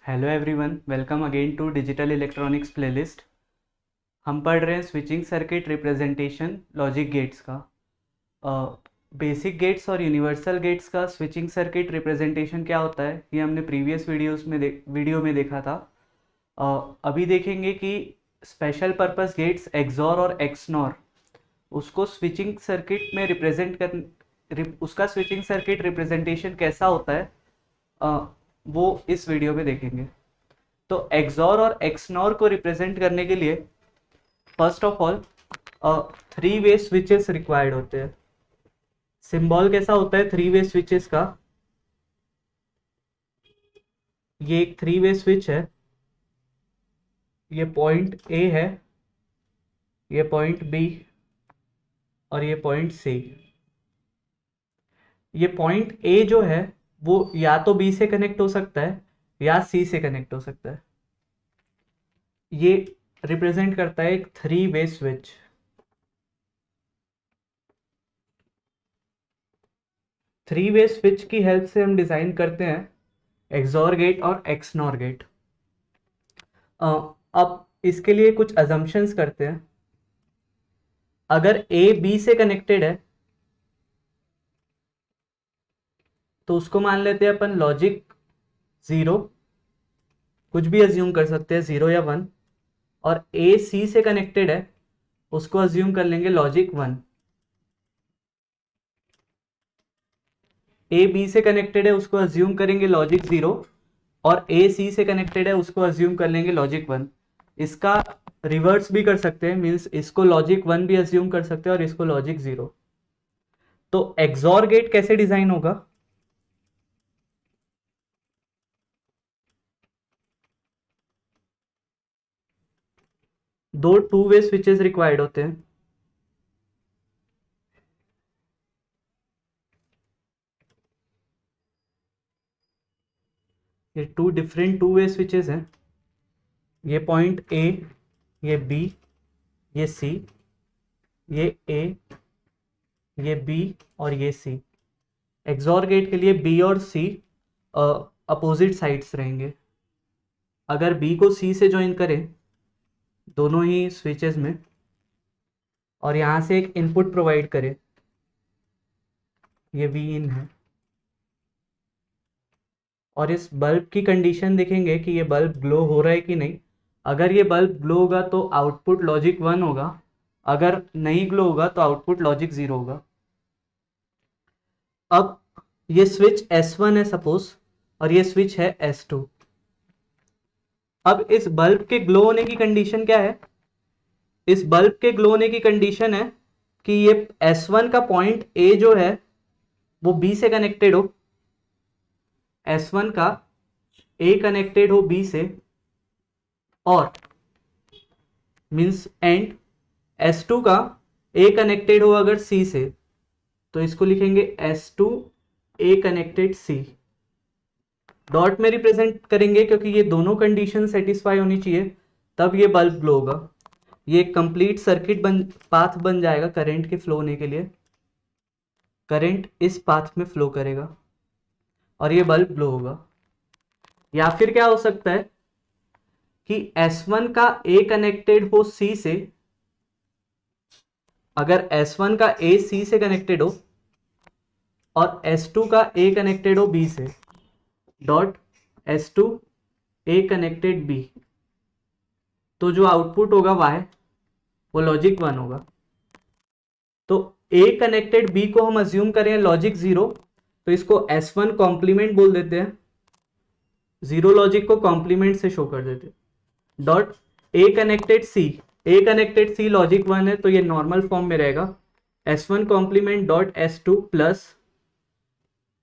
Hello everyone, welcome again to digital electronics playlist. हम पढ़ रहे हैं switching circuit representation logic gates का। बेसिक गेट्स और यूनिवर्सल गेट्स का स्विचिंग सर्किट रिप्रेजेंटेशन क्या होता है ये हमने प्रीवियस वीडियो में देखा था। अभी देखेंगे कि स्पेशल पर्पस गेट्स एक्सॉर और एक्सनॉर उसको स्विचिंग सर्किट में उसका स्विचिंग सर्किट रिप्रेजेंटेशन कैसा होता है, वो इस वीडियो में देखेंगे। तो एक्सॉर और एक्सनॉर को रिप्रेजेंट करने के लिए first of all 3 way switches required होते हैं। सिंबल कैसा होता है 3 वे स्विचेस का? ये एक 3 वे स्विच है, ये पॉइंट ए है, ये पॉइंट बी और ये पॉइंट सी। ये पॉइंट ए जो है वो या तो बी से कनेक्ट हो सकता है या सी से कनेक्ट हो सकता है। ये रिप्रेजेंट करता है एक 3 वे स्विच। थ्री वे स्विच की हेल्प से हम डिजाइन करते हैं एक्सॉर गेट और एक्सनॉर गेट। अब इसके लिए कुछ अजम्पशंस करते हैं। अगर ए बी से कनेक्टेड है तो उसको मान लेते हैं अपन लॉजिक 0, कुछ भी अज्यूम कर सकते हैं 0 या 1। और ए सी से कनेक्टेड है उसको अज्यूम कर लेंगे लॉजिक 1। ए बी से कनेक्टेड है उसको अज्यूम करेंगे लॉजिक 0 और ए सी से कनेक्टेड है उसको अज्यूम कर लेंगे लॉजिक 1। इसका रिवर्स भी कर सकते हैं, मीन्स इसको लॉजिक 1 भी अज्यूम कर सकते हैं और इसको लॉजिक 0। तो एक्सॉर गेट कैसे डिजाइन होगा? दो 2 वे स्विचेस रिक्वायर्ड होते हैं। ये 2 डिफरेंट 2 वे स्विचेस हैं। ये पॉइंट ए, ये बी, ये सी, ये ए, ये बी और ये सी। एक्सॉर गेट के लिए बी और सी अपोजिट साइड्स रहेंगे। अगर बी को सी से ज्वाइन करें दोनों ही स्विचेस में और यहाँ से एक इनपुट प्रोवाइड करें, ये वी इन है, और इस बल्ब की कंडीशन देखेंगे कि ये बल्ब ग्लो हो रहा है कि नहीं। अगर ये बल्ब ग्लो होगा तो आउटपुट लॉजिक 1 होगा, अगर नहीं ग्लो होगा तो आउटपुट लॉजिक 0 होगा। अब ये स्विच S1 है सपोज और ये स्विच है S2। अब इस बल्ब के ग्लो होने की कंडीशन क्या है? इस बल्ब के ग्लो होने की कंडीशन है कि ये S1 का पॉइंट A जो है वो B से कनेक्टेड हो, S1 का A कनेक्टेड हो B से, और मीन्स एंड S2 का A कनेक्टेड हो अगर C से, तो इसको लिखेंगे S2 A connected C। Dot में रिप्रेजेंट करेंगे क्योंकि ये दोनों कंडीशन सेटिस्फाई होनी चाहिए तब ये बल्ब ग्लो होगा। ये कंप्लीट सर्किट पाथ बन जाएगा करंट के फ्लो होने के लिए। करंट इस पाथ में फ्लो करेगा और ये बल्ब ग्लो होगा। या फिर क्या हो सकता है कि S1 का A कनेक्टेड हो C से, अगर S1 का A C से कनेक्टेड हो और S2 का A कनेक्टेड हो B से, dot S2 A connected B, तो जो आउटपुट होगा Y वो लॉजिक 1 होगा। तो A कनेक्टेड B को हम अज्यूम करें लॉजिक 0, तो इसको S1 कॉम्प्लीमेंट बोल देते हैं, 0 लॉजिक को कॉम्प्लीमेंट से शो कर देते हैं। Dot A connected C logic 1 है तो ये नॉर्मल फॉर्म में रहेगा, S1 complement dot S2 plus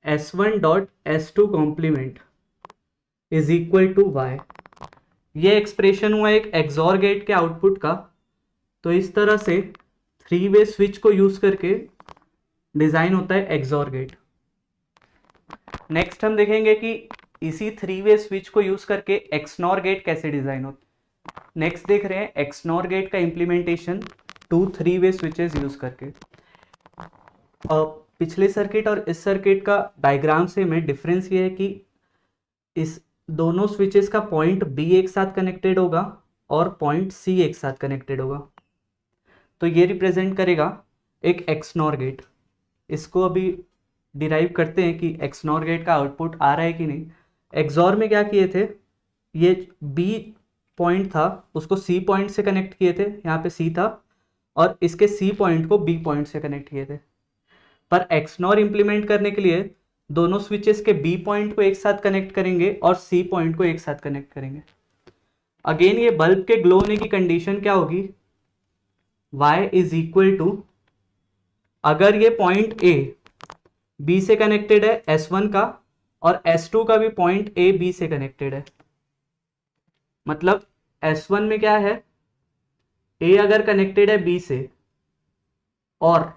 S1 dot S2 complement is equal to Y। ये एक्सप्रेशन हुआ एक एक्सॉर गेट के आउटपुट का। तो इस तरह से 3 वे स्विच को यूज करके डिजाइन होता है एक्सॉर गेट। नेक्स्ट हम देखेंगे कि इसी 3 वे स्विच को यूज करके एक्सनॉर गेट कैसे डिजाइन होता है। नेक्स्ट देख रहे हैं एक्सनॉर गेट का इंप्लीमेंटेशन 3 वे स्विचेस यूज करके। पिछले सर्किट और इस सर्किट का डायग्राम से में डिफरेंस ये है कि इस दोनों स्विचेस का पॉइंट बी एक साथ कनेक्टेड होगा और पॉइंट सी एक साथ कनेक्टेड होगा, तो ये रिप्रेजेंट करेगा एक एक्सनॉर गेट। इसको अभी डिराइव करते हैं कि एक्सनॉर गेट का आउटपुट आ रहा है कि नहीं। एक्सॉर में क्या किए थे, ये बी पॉइंट था उसको सी पॉइंट से कनेक्ट किए थे, यहाँ पे सी था, और इसके सी पॉइंट को बी पॉइंट से कनेक्ट किए थे। पर एक्सनॉर इंप्लीमेंट करने के लिए दोनों स्विचेस के बी पॉइंट को एक साथ कनेक्ट करेंगे और सी पॉइंट को एक साथ कनेक्ट करेंगे। अगेन ये बल्ब के ग्लो होने की कंडीशन क्या होगी, y इज इक्वल टू, अगर ये पॉइंट ए बी से कनेक्टेड है S1 का, और S2 का भी पॉइंट ए बी से कनेक्टेड है, मतलब S1 में क्या है, ए अगर कनेक्टेड है बी से और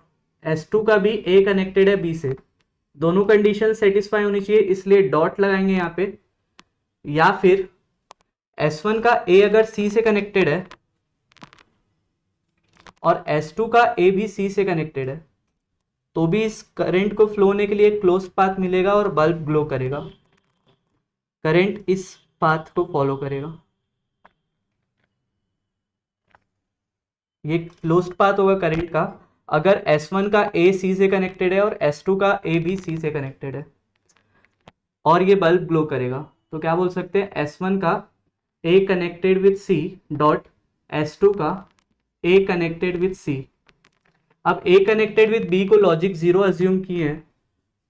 S2 का भी ए कनेक्टेड है बी से, दोनों कंडीशन सेटिस्फाई होनी चाहिए, इसलिए डॉट लगाएंगे यहाँ पे। या फिर S1 का ए अगर सी से कनेक्टेड है और S2 का ए भी सी से कनेक्टेड है, तो भी इस करंट को फ्लो होने के लिए एक क्लोज पाथ मिलेगा और बल्ब ग्लो करेगा। करंट इस पाथ को फॉलो करेगा, ये क्लोज्ड पाथ होगा करंट का अगर S1 का ए सी से कनेक्टेड है और S2 का ए भी सी से कनेक्टेड है, और ये बल्ब ग्लो करेगा। तो क्या बोल सकते हैं, S1 का A connected with C dot S2 का ए कनेक्टेड विथ सी। अब ए कनेक्टेड विथ बी को लॉजिक 0 अज्यूम किए हैं,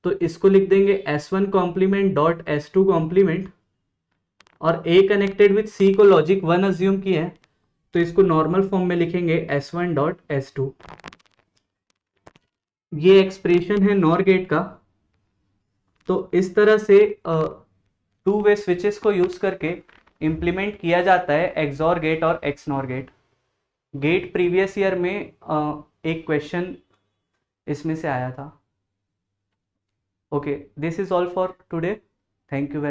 तो इसको लिख देंगे S1 complement dot S2 complement, और ए कनेक्टेड विथ सी को लॉजिक 1 अज्यूम किए हैं, तो इसको नॉर्मल फॉर्म में लिखेंगे S1 डॉट S2। ये एक्सप्रेशन है नॉर गेट का। तो इस तरह से टू वे स्विचेस को यूज करके इम्प्लीमेंट किया जाता है एक्सॉर गेट और XNOR gate. Gate previous year में एक क्वेश्चन इसमें से आया था। Okay, this is all for today, thank you.